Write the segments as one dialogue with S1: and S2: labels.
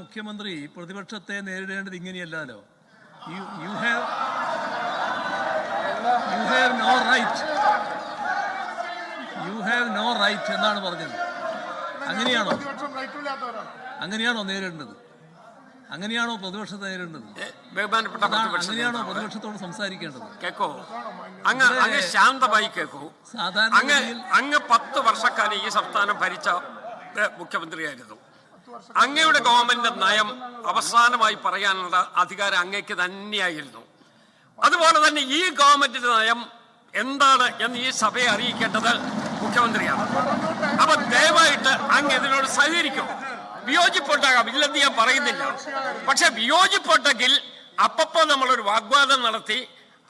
S1: മുഖ്യമന്ത്രി പ്രതിപക്ഷത്തെ നേരിടേണ്ടത് ഇങ്ങനെയല്ലോ. U have no right എന്നാണ് പറഞ്ഞത്. അങ്ങനെയാണോ നേരിടേണ്ടത്? അങ്ങനെയാണോ പ്രതിപക്ഷത്തെ നേരിടേണ്ടത്? അങ്ങനെയാണോ പ്രതിപക്ഷത്തോട് സംസാരിക്കേണ്ടത്?
S2: കേക്കോ, അങ്ങ് ശാന്തമായി കേക്കൂ. അങ്ങ് 10 വർഷക്കാലം ഈ സംസ്ഥാനം ഭരിച്ച മുഖ്യമന്ത്രിയായിരുന്നു. അങ്ങയുടെ ഗവൺമെന്റ് നയം അവസാനമായി പറയാനുള്ള അധികാരം അങ്ങേക്ക് തന്നെയായിരുന്നു. അതുപോലെ തന്നെ ഈ ഗവൺമെന്റിന്റെ നയം എന്താണ് എന്ന് ഈ സഭയെ അറിയിക്കേണ്ടത് മുഖ്യമന്ത്രിയാണ്. അപ്പൊ ദയവായിട്ട് അങ്ങ് ഇതിനോട് സഹകരിക്കും. വിയോജിപ്പുണ്ടാകാം, ഇല്ലെന്ന് ഞാൻ പറയുന്നില്ല. പക്ഷെ വിയോജിപ്പുണ്ടെങ്കിൽ അപ്പപ്പോ നമ്മളൊരു വാഗ്വാദം നടത്തി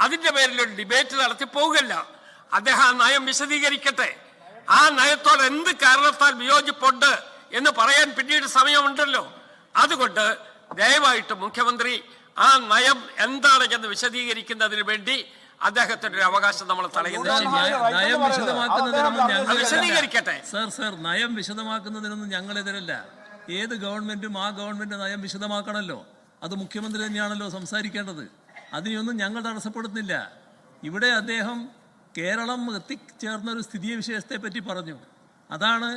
S2: അതിന്റെ പേരിൽ ഒരു ഡിബേറ്റ് നടത്തി പോകില്ല. അദ്ദേഹം ആ നയം വിശദീകരിക്കട്ടെ. ആ നയത്തോട് എന്ത് കാരണത്താൽ വിയോജിപ്പുണ്ട് എന്ന് പറയാൻ പിന്നീട് സമയമുണ്ടല്ലോ. അതുകൊണ്ട് ദയവായിട്ട് മുഖ്യമന്ത്രി ആ നയം എന്താണ് എന്ന് വിശദീകരിക്കുന്നതിന് വേണ്ടി അദ്ദേഹത്തിന്റെ ഒരു അവകാശം നമ്മൾ വിശദീകരിക്കട്ടെ.
S1: സർ, നയം വിശദമാക്കുന്നതിനൊന്നും ഞങ്ങളെതിരല്ല. ഏത് ഗവൺമെന്റും ആ ഗവൺമെന്റ് നയം വിശദമാക്കണമല്ലോ. അത് മുഖ്യമന്ത്രി തന്നെയാണല്ലോ സംസാരിക്കേണ്ടത്. അതിനെയൊന്നും ഞങ്ങൾ തടസ്സപ്പെടുന്നില്ല. ഇവിടെ അദ്ദേഹം കേരളം എത്തിച്ചേർന്ന ഒരു സ്ഥിതി വിശേഷത്തെ പറ്റി പറഞ്ഞു. അതാണ്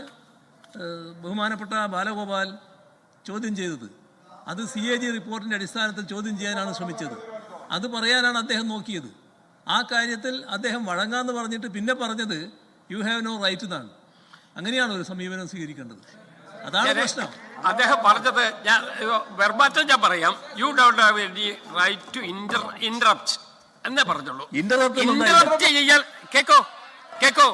S1: ബഹുമാനപ്പെട്ട ബാലഗോപാൽ ചോദ്യം ചെയ്തത്. അത് CAG റിപ്പോർട്ടിന്റെ അടിസ്ഥാനത്തിൽ ചോദ്യം ചെയ്യാനാണ് ശ്രമിച്ചത്. അത് പറയാനാണ് അദ്ദേഹം നോക്കിയത്. ആ കാര്യത്തിൽ അദ്ദേഹം വഴങ്ങാന്ന് പറഞ്ഞിട്ട് പിന്നെ പറഞ്ഞത് യു ഹാവ് നോ റൈറ്റ് എന്നാണ്. അങ്ങനെയാണ് ഒരു സമീപനം സ്വീകരിക്കേണ്ടത്. അതാണ് പ്രശ്നം.
S2: അദ്ദേഹം പറഞ്ഞത് ഞാൻ പറയാം. You don't have any right to interrupt എന്നേ പറഞ്ഞുള്ളൂ. ഇന്ററപ്റ്റ് ചെയ്യാൻ കേക്കോ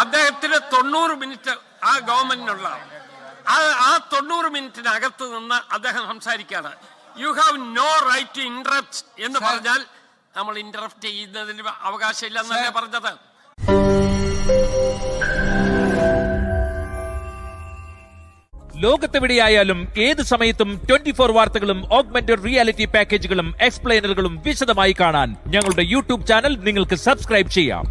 S2: അദ്ദേഹത്തിന് 90 മിനിറ്റ് ആ ഗവൺമെന്റിനുള്ള ആ 90 മിനിറ്റിനകത്ത് നിന്ന് അദ്ദേഹം സംസാരിക്കാണ്. You have no right to interrupt എന്ന് പറഞ്ഞാൽ നമ്മൾ ഇന്ററപ്റ്റ് ചെയ്യുന്നതിന് അവകാശമില്ല എന്നല്ലേ പറഞ്ഞത്.
S3: ലോകത്തെവിടെയായാലും ഏത് സമയത്തും 24 വാർത്തകളും ഓഗ്മെന്റഡ് റിയാലിറ്റി പാക്കേജുകളും എക്സ്പ്ലെയിനറുകളും വിശദമായി കാണാൻ ഞങ്ങളുടെ യൂട്യൂബ് ചാനൽ നിങ്ങൾക്ക് സബ്സ്ക്രൈബ് ചെയ്യാം.